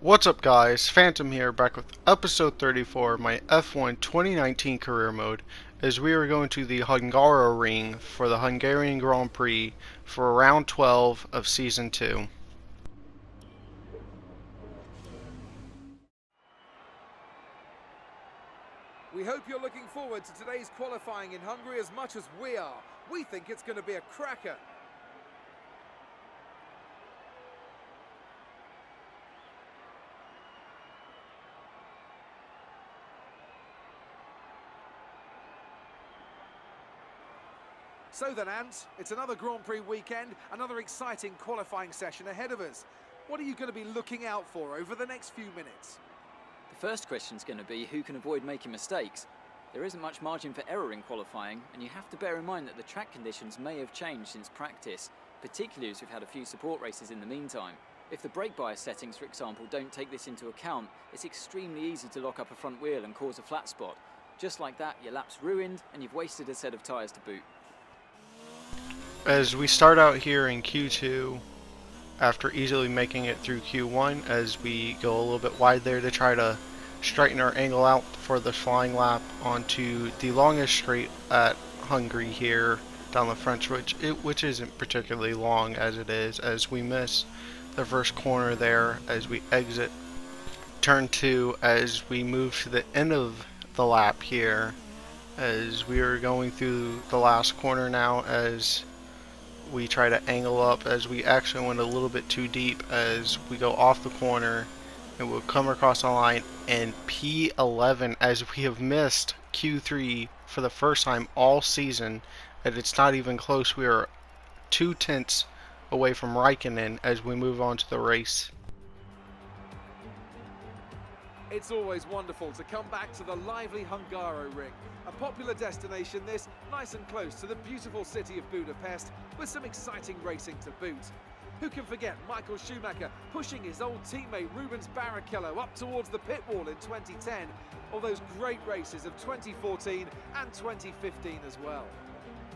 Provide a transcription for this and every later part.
What's up guys, Phantom here, back with episode 34 of my F1 2019 career mode, as we are going to the Hungaroring for the Hungarian Grand Prix for round 12 of season 2. We hope you're looking forward to today's qualifying in Hungary as much as we are. We think it's going to be a cracker. So then, Ant, it's another Grand Prix weekend, another exciting qualifying session ahead of us. What are you going to be looking out for over the next few minutes? The first question is going to be who can avoid making mistakes. There isn't much margin for error in qualifying, and you have to bear in mind that the track conditions may have changed since practice, particularly as we've had a few support races in the meantime. If the brake bias settings, for example, don't take this into account, it's extremely easy to lock up a front wheel and cause a flat spot. Just like that, your lap's ruined, and you've wasted a set of tyres to boot. As we start out here in Q2, after easily making it through Q1, as we go a little bit wide there to try to straighten our angle out for the flying lap onto the longest straight at Hungary here down the French, which isn't particularly long as it is, as we miss the first corner there as we exit turn 2, as we move to the end of the lap here, as we are going through the last corner now, as we try to angle up, as we actually went a little bit too deep as we go off the corner and we'll come across the line and P11, as we have missed Q3 for the first time all season, and it's not even close. We are 2/10 away from Raikkonen as we move on to the race. It's always wonderful to come back to the lively Hungaroring. A popular destination this, nice and close to the beautiful city of Budapest, with some exciting racing to boot. Who can forget Michael Schumacher pushing his old teammate Rubens Barrichello up towards the pit wall in 2010, or those great races of 2014 and 2015 as well.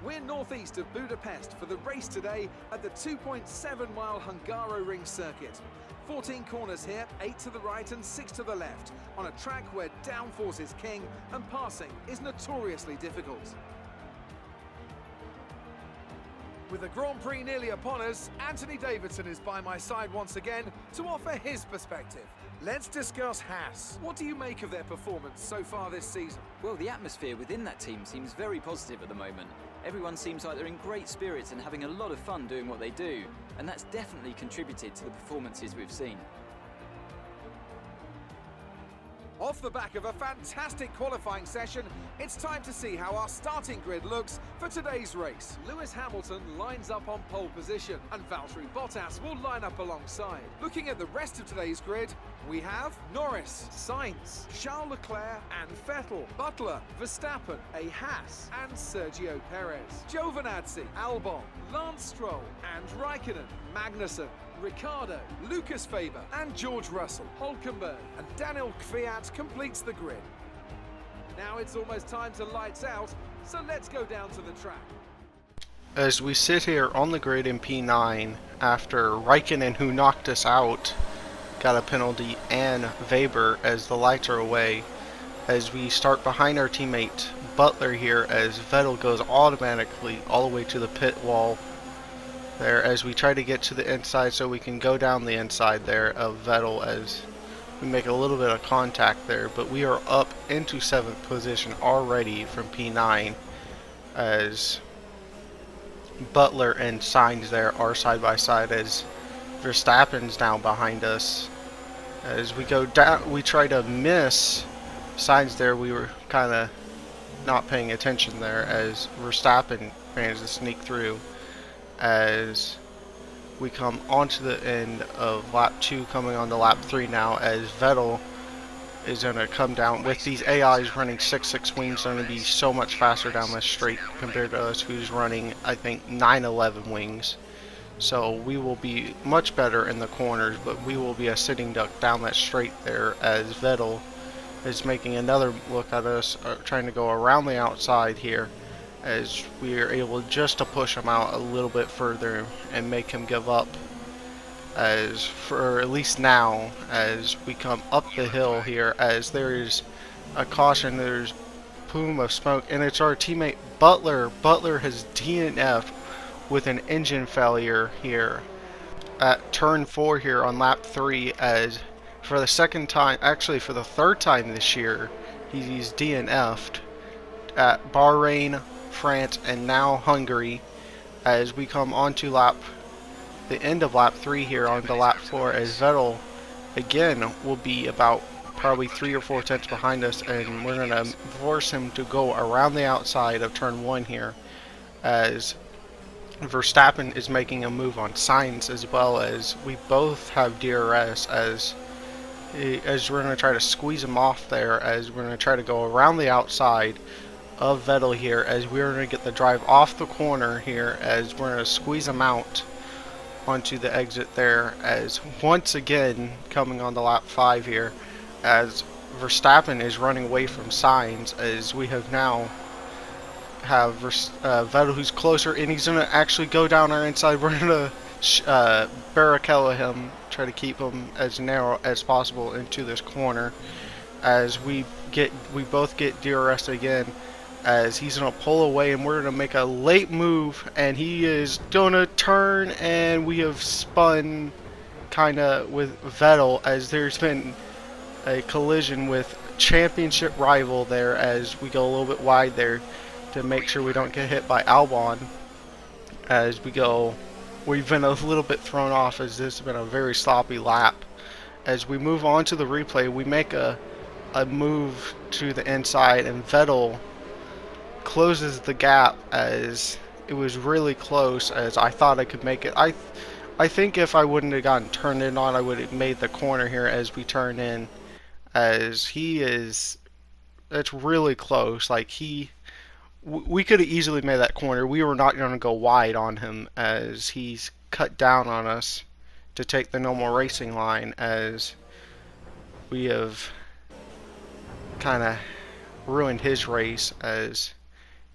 We're northeast of Budapest for the race today at the 2.7-mile Hungaroring circuit. 14 corners here, 8 to the right and 6 to the left, on a track where downforce is king and passing is notoriously difficult. With the Grand Prix nearly upon us, Anthony Davidson is by my side once again to offer his perspective. Let's discuss Haas. What do you make of their performance so far this season? Well, the atmosphere within that team seems very positive at the moment. Everyone seems like they're in great spirits and having a lot of fun doing what they do, and that's definitely contributed to the performances we've seen. Off the back of a fantastic qualifying session, it's time to see how our starting grid looks for today's race. Lewis Hamilton lines up on pole position, and Valtteri Bottas will line up alongside. Looking at the rest of today's grid, we have Norris, Sainz, Charles Leclerc and Vettel, Butler, Verstappen, a Haas and Sergio Perez, Giovinazzi, Albon, Lance Stroll and Raikkonen, Magnussen, Ricciardo, Lucas Faber and George Russell, Hülkenberg and Daniel Kvyat completes the grid. Now it's almost time to lights out, so let's go down to the track. As we sit here on the grid in P9 after Raikkonen, who knocked us out, got a penalty, and Weber, as the lights are away, as we start behind our teammate Butler here, as Vettel goes automatically all the way to the pit wall there, as we try to get to the inside so we can go down the inside there of Vettel, as we make a little bit of contact there, but we are up into 7th position already from P9, as Butler and Sainz there are side by side, as Verstappen's now behind us. As we go down, we try to miss Sainz there. We were kind of not paying attention there, as Verstappen managed to sneak through. As we come onto the end of lap 2, coming on to lap 3 now, as Vettel is going to come down. With these AIs running 6.6 wings, they're going to be so much faster down this straight compared to us, who's running, I think, 9.11 wings. So we will be much better in the corners, but we will be a sitting duck down that straight there, as Vettel is making another look at us, trying to go around the outside here, as we are able just to push him out a little bit further and make him give up, as for at least now, as we come up the hill here, as there is a caution, there's plume of smoke, and it's our teammate Butler. Butler has DNF'd with an engine failure here at turn 4 here on lap 3, as for the second time, actually for the third time this year, he's DNF'd at Bahrain, France, and now Hungary, as we come onto the end of lap 3 here onto lap 4, as Vettel again will be about probably 3 or 4 tenths behind us, and we're going to force him to go around the outside of turn 1 here, as Verstappen is making a move on Sainz, as well as we both have DRS, as we're going to try to squeeze him off there, as we're going to try to go around the outside of Vettel here, as we're going to get the drive off the corner here, as we're going to squeeze him out onto the exit there, as once again coming on the lap 5 here, as Verstappen is running away from Sainz, as we have now have Vettel who's closer, and he's going to actually go down our inside. We're going to Barrichello him, try to keep him as narrow as possible into this corner, as we both get DRS again, as he's going to pull away, and we're going to make a late move, and he is going to turn, and we have spun kind of with Vettel, as there's been a collision with championship rival there, as we go a little bit wide there to make sure we don't get hit by Albon. As we've been a little bit thrown off, as this has been a very sloppy lap. As we move on to the replay, we make a move to the inside, and Vettel closes the gap, as it was really close, as I thought I could make it. I think if I wouldn't have gotten turned in on, I would have made the corner here as we turn in, as it's really close. Like we could have easily made that corner. We were not going to go wide on him, as he's cut down on us to take the normal racing line, as we have kind of ruined his race, as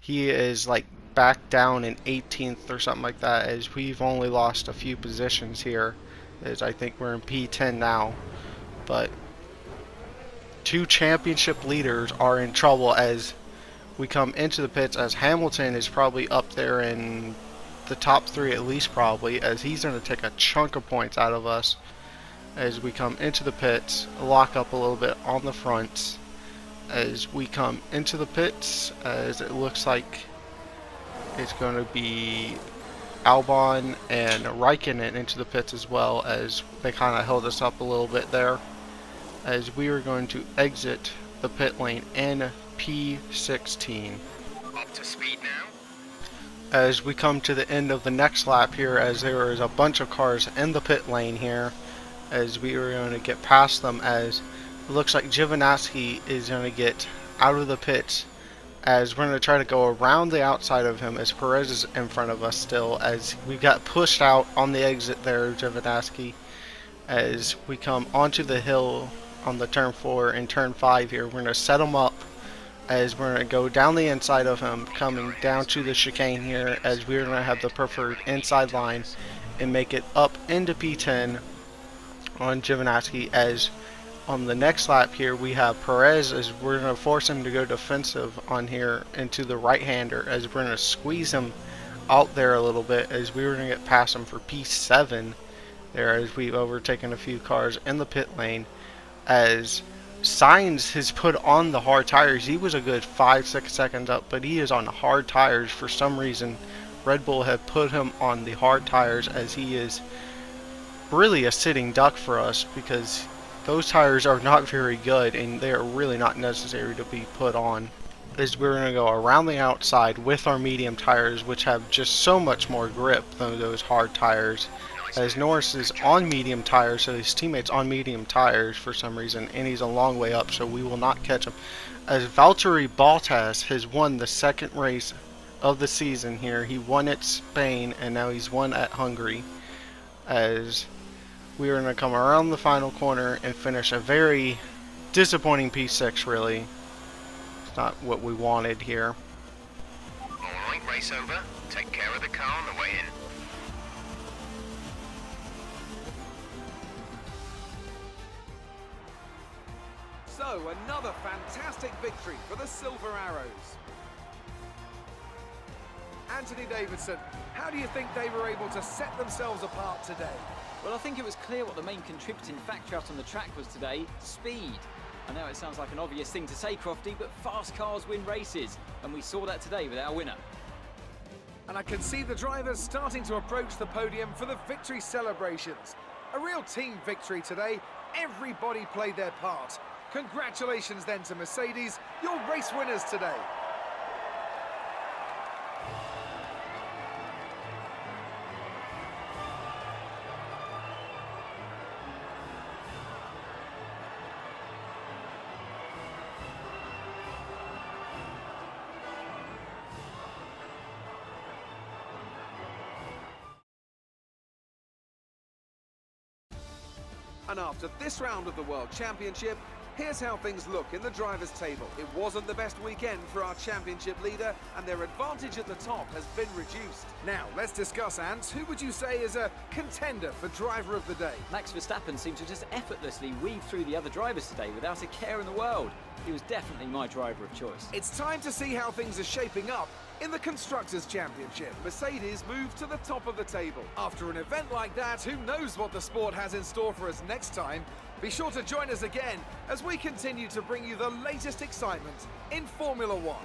he is like back down in 18th or something like that, as we've only lost a few positions here, as I think we're in P10 now. But 2 championship leaders are in trouble as we come into the pits, as Hamilton is probably up there in the top 3 at least, probably, as he's going to take a chunk of points out of us as we come into the pits, lock up a little bit on the fronts. As we come into the pits, as it looks like it's going to be Albon and Raikkonen into the pits as well, as they kind of held us up a little bit there, as we are going to exit the pit lane in P16. Up to speed now. As we come to the end of the next lap here, as there is a bunch of cars in the pit lane here, as we are going to get past them, as it looks like Giovinazzi is going to get out of the pits, as we're going to try to go around the outside of him, as Perez is in front of us still, as we got pushed out on the exit there, Giovinazzi. As we come onto the hill on the turn 4 and turn 5 here, we're going to set him up, as we're going to go down the inside of him, coming down to the chicane here, as we're going to have the preferred inside line and make it up into P10 on Giovinazzi. As on the next lap here, we have Perez, as we're going to force him to go defensive on here into the right-hander, as we're going to squeeze him out there a little bit, as we were going to get past him for P7 there, as we've overtaken a few cars in the pit lane. As Sainz has put on the hard tires, he was a good 5-6 seconds up, but he is on hard tires for some reason. Red Bull have put him on the hard tires, as he is really a sitting duck for us, because those tires are not very good and they are really not necessary to be put on. As we're going to go around the outside with our medium tires, which have just so much more grip than those hard tires, as Norris is on medium tires, so his teammate's on medium tires for some reason, and he's a long way up, so we will not catch him. As Valtteri Bottas has won the second race of the season here. He won at Spain, and now he's won at Hungary, as we are going to come around the final corner and finish a very disappointing P6, really. It's not what we wanted here. Alright, race over. Take care of the car on the way in. So, another fantastic victory for the Silver Arrows. Anthony Davidson, how do you think they were able to set themselves apart today? Well, I think it was clear what the main contributing factor out on the track was today: speed. I know it sounds like an obvious thing to say, Crofty, but fast cars win races, and we saw that today with our winner. And I can see the drivers starting to approach the podium for the victory celebrations. A real team victory today. Everybody played their part. Congratulations then to Mercedes, your race winners today. And after this round of the World Championship, here's how things look in the drivers' table. It wasn't the best weekend for our championship leader, and their advantage at the top has been reduced. Now, let's discuss, Ants. Who would you say is a contender for driver of the day? Max Verstappen seemed to just effortlessly weave through the other drivers today without a care in the world. He was definitely my driver of choice. It's time to see how things are shaping up in the Constructors' Championship. Mercedes moved to the top of the table. After an event like that, who knows what the sport has in store for us next time? Be sure to join us again as we continue to bring you the latest excitement in Formula One.